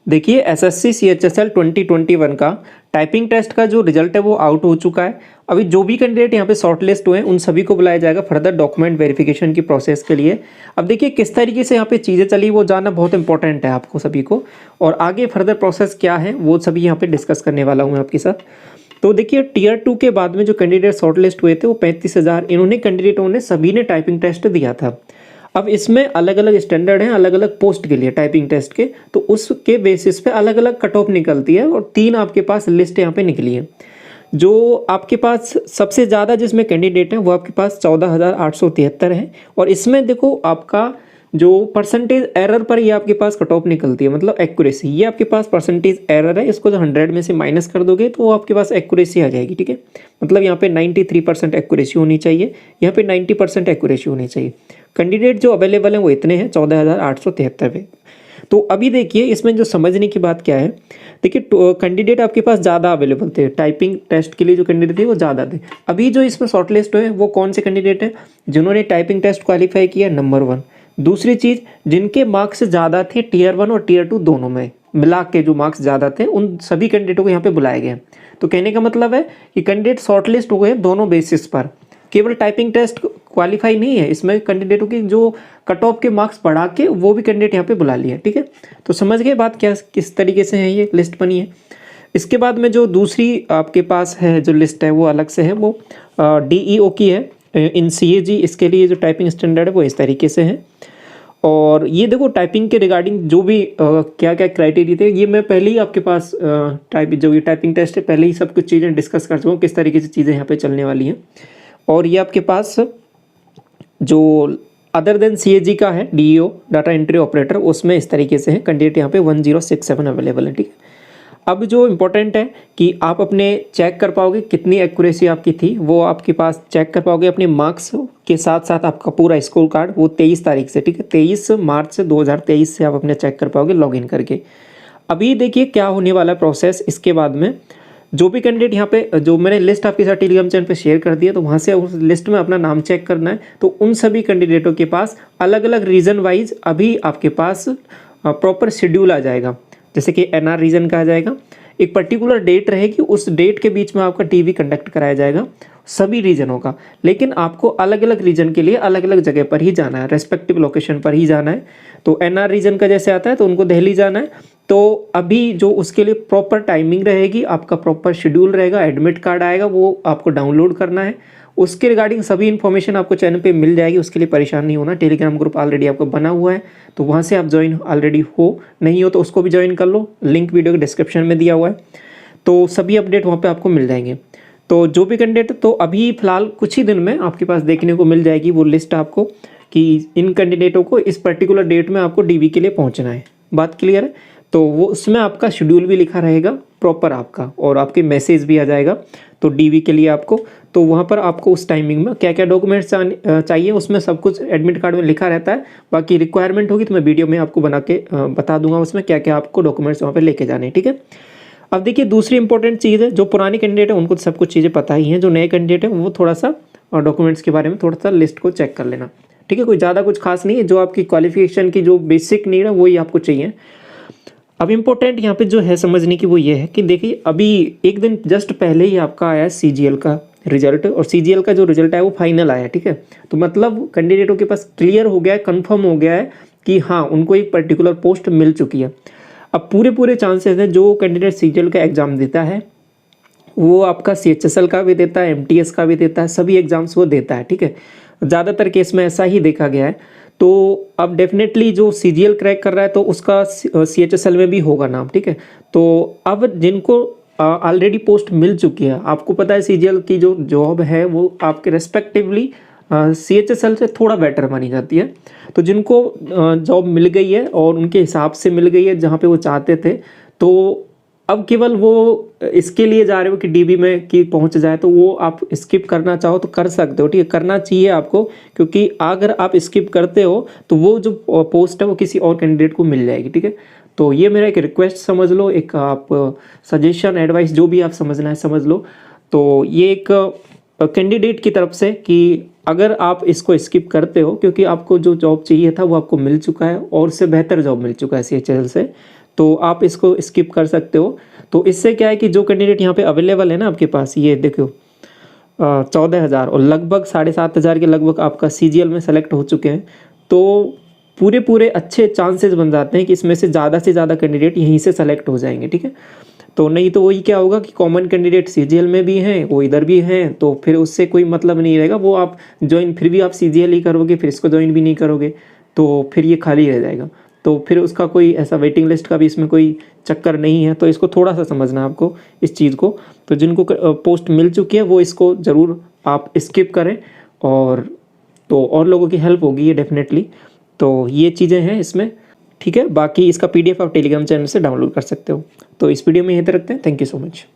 देखिए SSC CHSL 2021 का typing test का जो रिजल्ट है वो आउट हो चुका है। अभी जो भी कैंडिडेट यहाँ पे शॉर्टलिस्ट हुए हैं उन सभी को बुलाया जाएगा फर्दर डॉक्यूमेंट वेरिफिकेशन की प्रोसेस के लिए। अब देखिए किस तरीके से यहाँ पे चीज़ें चली वो जानना बहुत इंपॉर्टेंट है आपको सभी को, और आगे फर्दर प्रोसेस क्या है वो सभी यहाँ पे डिस्कस करने वाला हूँ आपके साथ। तो देखिए टियर 2 के बाद में जो कैंडिडेट शॉर्टलिस्ट हुए थे वो 35,000 इन्होंने कैंडिडेटों ने सभी ने टाइपिंग टेस्ट दिया था। अब इसमें अलग अलग स्टैंडर्ड हैं अलग अलग पोस्ट के लिए टाइपिंग टेस्ट के, तो उसके बेसिस पे अलग अलग कट ऑफ निकलती है और 3 आपके पास लिस्ट यहाँ पे निकली है। जो आपके पास सबसे ज़्यादा जिसमें कैंडिडेट हैं वो आपके पास 14,873 है, और इसमें देखो आपका जो परसेंटेज एरर पर ये आपके पास कट ऑफ निकलती है, मतलब एक्यूरेसी, ये आपके पास परसेंटेज एरर है, इसको जो 100 में से माइनस कर दोगे तो वो आपके पास एक्यूरेसी आ जाएगी। ठीक है, मतलब यहाँ पे 93% एक्यूरेसी होनी चाहिए, यहाँ पे 90% एक्यूरेसी होनी चाहिए। कैंडिडेट जो अवेलेबल हैं वो इतने हैं 14,873 पे। तो अभी देखिए इसमें जो समझने की बात क्या है, देखिए कैंडिडेट आपके पास ज़्यादा अवेलेबल थे, टाइपिंग टेस्ट के लिए जो कैंडिडेट थे वो ज़्यादा थे। अभी जो इसमें शॉर्टलिस्ट हुए वो कौन से कैंडिडेट हैं, जिन्होंने टाइपिंग टेस्ट क्वालिफाई किया नंबर 1। दूसरी चीज़, जिनके मार्क्स ज़्यादा थे टियर 1 और टियर 2 दोनों में मिला के जो मार्क्स ज़्यादा थे उन सभी कैंडिडेटों को यहाँ पे बुलाया गया। तो कहने का मतलब है कि कैंडिडेट शॉर्टलिस्ट हुए दोनों बेसिस पर, केवल टाइपिंग टेस्ट क्वालिफाई नहीं है, इसमें कैंडिडेटों की जो कट ऑफ के मार्क्स बढ़ा के वो भी कैंडिडेट यहाँ पे बुला लिए। ठीक है, तो समझ गए बात क्या किस तरीके से है ये लिस्ट बनी है। इसके बाद में जो दूसरी आपके पास है जो लिस्ट है वो अलग से है, वो DEO की है इन CAG। इसके लिए जो टाइपिंग स्टैंडर्ड है वो इस तरीके से है। और ये देखो टाइपिंग के रिगार्डिंग जो भी क्या क्या क्राइटेरिया थे ये मैं पहले ही आपके पास जो ये टाइपिंग टेस्ट है पहले ही सब कुछ चीज़ें डिस्कस कर चुका हूँ, किस तरीके से चीज़ें यहाँ पे चलने वाली हैं। और ये आपके पास जो अदर देन CAG का है DEO डाटा एंट्री ऑपरेटर, उसमें इस तरीके से है कैंडिडेट यहाँ पे 1067 अवेलेबल है। ठीक है, अब जो इम्पोर्टेंट है कि आप अपने चेक कर पाओगे कितनी एक्यूरेसी आपकी थी, वो आपके पास चेक कर पाओगे अपने मार्क्स के साथ साथ आपका पूरा स्कोर कार्ड वो 23 तारीख से, ठीक है 23 मार्च 2023 से आप अपने चेक कर पाओगे लॉगिन करके। अभी देखिए क्या होने वाला प्रोसेस, इसके बाद में जो भी कैंडिडेट यहाँ पे जो मैंने लिस्ट आपके साथ टेलीग्राम चैनल पे शेयर कर दिया, तो वहाँ से उस लिस्ट में अपना नाम चेक करना है। तो उन सभी कैंडिडेटों के पास अलग अलग रीजन वाइज अभी आपके पास प्रॉपर शेड्यूल आ जाएगा। जैसे कि NR रीजन का आ जाएगा, एक पर्टिकुलर डेट रहेगी, उस डेट के बीच में आपका TV कंडक्ट कराया जाएगा सभी रीजनों का, लेकिन आपको अलग अलग रीजन के लिए अलग अलग जगह पर ही जाना है, रेस्पेक्टिव लोकेशन पर ही जाना है। तो NR रीजन का जैसे आता है तो उनको दिल्ली जाना है, तो अभी जो उसके लिए प्रॉपर टाइमिंग रहेगी, आपका प्रॉपर शेड्यूल रहेगा, एडमिट कार्ड आएगा वो आपको डाउनलोड करना है। उसके रिगार्डिंग सभी इन्फॉर्मेशन आपको चैनल पे मिल जाएगी, उसके लिए परेशान नहीं होना। टेलीग्राम ग्रुप ऑलरेडी आपको बना हुआ है, तो वहाँ से आप ज्वाइन ऑलरेडी हो, नहीं हो तो उसको भी ज्वाइन कर लो, लिंक वीडियो के डिस्क्रिप्शन में दिया हुआ है। तो सभी अपडेट वहाँ पे आपको मिल जाएंगे। तो जो भी कैंडिडेट, तो अभी फिलहाल कुछ ही दिन में आपके पास देखने को मिल जाएगी वो लिस्ट आपको, कि इन कैंडिडेटों को इस पर्टिकुलर डेट में आपको DV के लिए पहुँचना है। बात क्लियर है? तो वो उसमें आपका शेड्यूल भी लिखा रहेगा प्रॉपर आपका, और आपके मैसेज भी आ जाएगा तो DV के लिए आपको। तो वहाँ पर आपको उस टाइमिंग में क्या क्या डॉक्यूमेंट्स चाहिए उसमें सब कुछ एडमिट कार्ड में लिखा रहता है। बाकी रिक्वायरमेंट होगी तो मैं वीडियो में आपको बना के बता दूंगा उसमें क्या क्या आपको डॉक्यूमेंट्स वहाँ पर लेके जाने हैं। ठीक है, अब देखिए दूसरी इंपॉर्टेंट चीज़ है, जो पुराने कैंडिडेट है उनको तो सब कुछ चीज़ें पता ही हैं, जो नए कैंडिडेट है वो थोड़ा सा डॉक्यूमेंट्स के बारे में थोड़ा सा लिस्ट को चेक कर लेना। ठीक है, कोई ज़्यादा कुछ खास नहीं है, जो आपकी क्वालिफिकेशन की जो बेसिक नीड है वही आपको चाहिए। अब इम्पोर्टेंट यहाँ पे जो है समझने की वो ये है कि देखिए अभी एक दिन जस्ट पहले ही आपका आया CGL का रिजल्ट, और CGL का जो रिजल्ट आया वो फाइनल आया। ठीक है, तो मतलब कैंडिडेटों के पास क्लियर हो गया है, कंफर्म हो गया है कि हाँ उनको एक पर्टिकुलर पोस्ट मिल चुकी है। अब पूरे चांसेस हैं जो कैंडिडेट CGL का एग्ज़ाम देता है वो आपका CHSL का भी देता है, MTS का भी देता है, सभी एग्जाम्स वो देता है। ठीक है, ज़्यादातर केस में ऐसा ही देखा गया है। तो अब डेफिनेटली जो CGL क्रैक कर रहा है तो उसका CHSL में भी होगा नाम। ठीक है, तो अब जिनको ऑलरेडी पोस्ट मिल चुकी है, आपको पता है CGL की जो जॉब है वो आपके रेस्पेक्टिवली CHSL से थोड़ा बेटर मानी जाती है। तो जिनको जॉब मिल गई है और उनके हिसाब से मिल गई है जहाँ पे वो चाहते थे, तो अब केवल वो इसके लिए जा रहे हो कि DV में कि पहुंच जाए, तो वो आप स्किप करना चाहो तो कर सकते हो। ठीक है, करना चाहिए आपको, क्योंकि अगर आप स्किप करते हो तो वो जो पोस्ट है वो किसी और कैंडिडेट को मिल जाएगी। ठीक है, तो ये मेरा एक रिक्वेस्ट समझ लो, एक आप सजेशन एडवाइस जो भी आप समझना है समझ लो। तो ये एक कैंडिडेट की तरफ से कि अगर आप इसको स्किप करते हो, क्योंकि आपको जो जॉब चाहिए था वो आपको मिल चुका है और उससे बेहतर जॉब मिल चुका है CHSL से, तो आप इसको स्किप कर सकते हो। तो इससे क्या है कि जो कैंडिडेट यहाँ पे अवेलेबल है ना आपके पास, ये देखो 14,000 और लगभग 7,500 के लगभग आपका CGL में सेलेक्ट हो चुके हैं। तो पूरे अच्छे चांसेस बन जाते हैं कि इसमें से ज़्यादा कैंडिडेट यहीं से सेलेक्ट हो जाएंगे, ठीक है। तो नहीं तो वही क्या होगा कि कॉमन कैंडिडेट CGL में भी हैं, वो इधर भी हैं, तो फिर उससे कोई मतलब नहीं रहेगा। वो आप ज्वाइन फिर भी आप CGL ही करोगे, फिर इसको ज्वाइन भी नहीं करोगे, तो फिर ये खाली रह जाएगा। तो फिर उसका कोई ऐसा वेटिंग लिस्ट का भी इसमें कोई चक्कर नहीं है। तो इसको थोड़ा सा समझना है आपको इस चीज़ को। तो जिनको पोस्ट मिल चुकी है वो इसको ज़रूर आप स्किप करें, और तो और लोगों की हेल्प होगी ये डेफिनेटली। तो ये चीज़ें हैं इसमें, ठीक है। बाकी इसका PDF आप टेलीग्राम चैनल से डाउनलोड कर सकते हो। तो इस वीडियो में यहीं तक रखते हैं। Thank you so much.